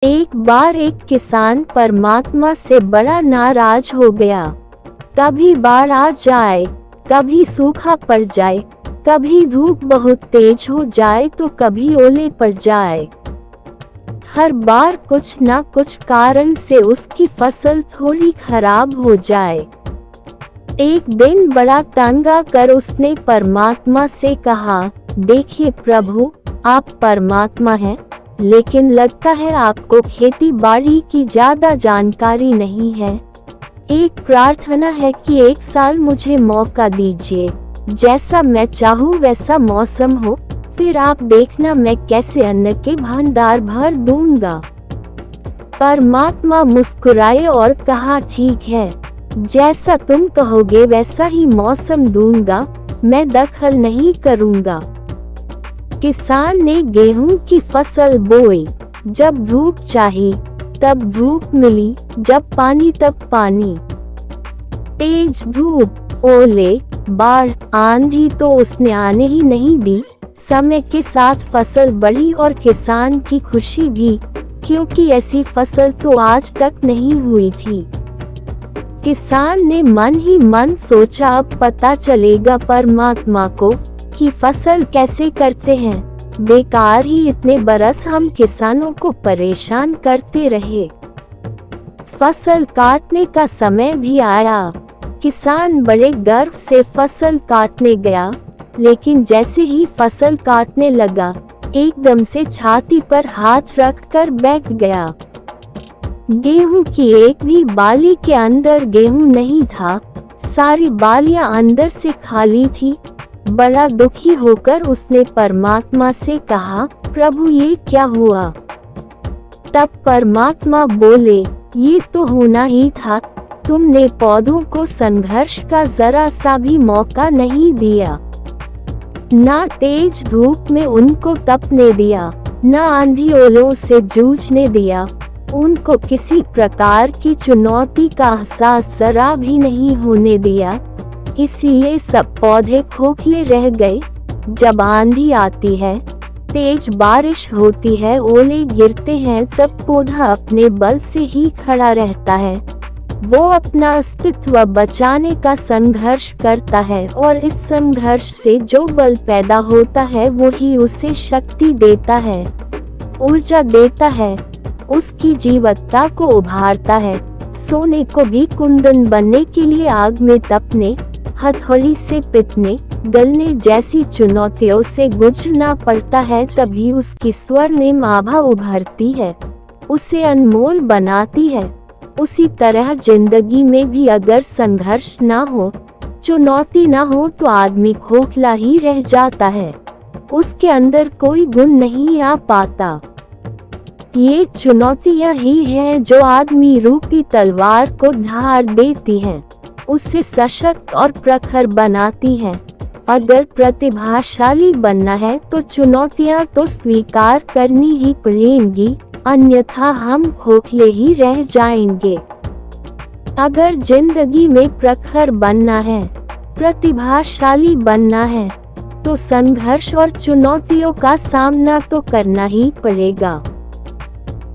एक बार एक किसान परमात्मा से बड़ा नाराज हो गया। कभी बाढ़ आ जाए, कभी सूखा पड़ जाए, कभी धूप बहुत तेज हो जाए तो कभी ओले पड़ जाए। हर बार कुछ ना कुछ कारण से उसकी फसल थोड़ी खराब हो जाए। एक दिन बड़ा तंग आकर उसने परमात्मा से कहा, देखिए प्रभु, आप परमात्मा हैं, लेकिन लगता है आपको खेती बाड़ी की ज्यादा जानकारी नहीं है। एक प्रार्थना है कि एक साल मुझे मौका दीजिए, जैसा मैं चाहूँ वैसा मौसम हो, फिर आप देखना मैं कैसे अन्न के भंडार भर दूंगा। परमात्मा मुस्कुराए और कहा, ठीक है, जैसा तुम कहोगे वैसा ही मौसम दूंगा, मैं दखल नहीं करूंगा। किसान ने गेहूं की फसल बोई। जब धूप चाहिए तब धूप मिली, जब पानी तब पानी। तेज धूप, ओले, बाढ़, आंधी तो उसने आने ही नहीं दी। समय के साथ फसल बढ़ी और किसान की खुशी भी, क्योंकि ऐसी फसल तो आज तक नहीं हुई थी। किसान ने मन ही मन सोचा, अब पता चलेगा परमात्मा को कि फसल कैसे करते हैं। बेकार ही इतने बरस हम किसानों को परेशान करते रहे। फसल काटने का समय भी आया। किसान बड़े गर्व से फसल काटने गया, लेकिन जैसे ही फसल काटने लगा, एकदम से छाती पर हाथ रखकर बैठ गया। गेहूं की एक भी बाली के अंदर गेहूं नहीं था, सारी बालियां अंदर से खाली थी। बड़ा दुखी होकर उसने परमात्मा से कहा, प्रभु ये क्या हुआ? तब परमात्मा बोले, ये तो होना ही था, तुमने पौधों को संघर्ष का जरा सा भी मौका नहीं दिया। ना तेज धूप में उनको तपने दिया, ना आंधी ओलों से जूझने दिया, उनको किसी प्रकार की चुनौती का एहसास जरा भी नहीं होने दिया। इसीलिए सब पौधे खोखले रह गए। जब आंधी आती है, तेज बारिश होती है, ओले गिरते हैं, तब पौधा अपने बल से ही खड़ा रहता है। वो अपना अस्तित्व बचाने का संघर्ष करता है और इस संघर्ष से जो बल पैदा होता है वो ही उसे शक्ति देता है, ऊर्जा देता है, उसकी जीवत्ता को उभारता है। सोने को भी कुंदन बनने के लिए आग में तपने, हथौड़ी से पिटने, गलने जैसी चुनौतियों से गुजरना पड़ता है, तभी उसकी स्वर्णिम आभा उभरती है, उसे अनमोल बनाती है। उसी तरह जिंदगी में भी अगर संघर्ष ना हो, चुनौती ना हो, तो आदमी खोखला ही रह जाता है, उसके अंदर कोई गुण नहीं आ पाता। ये चुनौतियां ही हैं जो आदमी रूपी तलवार को धार देती हैं, उसे सशक्त और प्रखर बनाती हैं। अगर प्रतिभाशाली बनना है तो चुनौतियां तो स्वीकार करनी ही पड़ेंगी, अन्यथा हम खोखले ही रह जाएंगे। अगर जिंदगी में प्रखर बनना है, प्रतिभाशाली बनना है, तो संघर्ष और चुनौतियों का सामना तो करना ही पड़ेगा।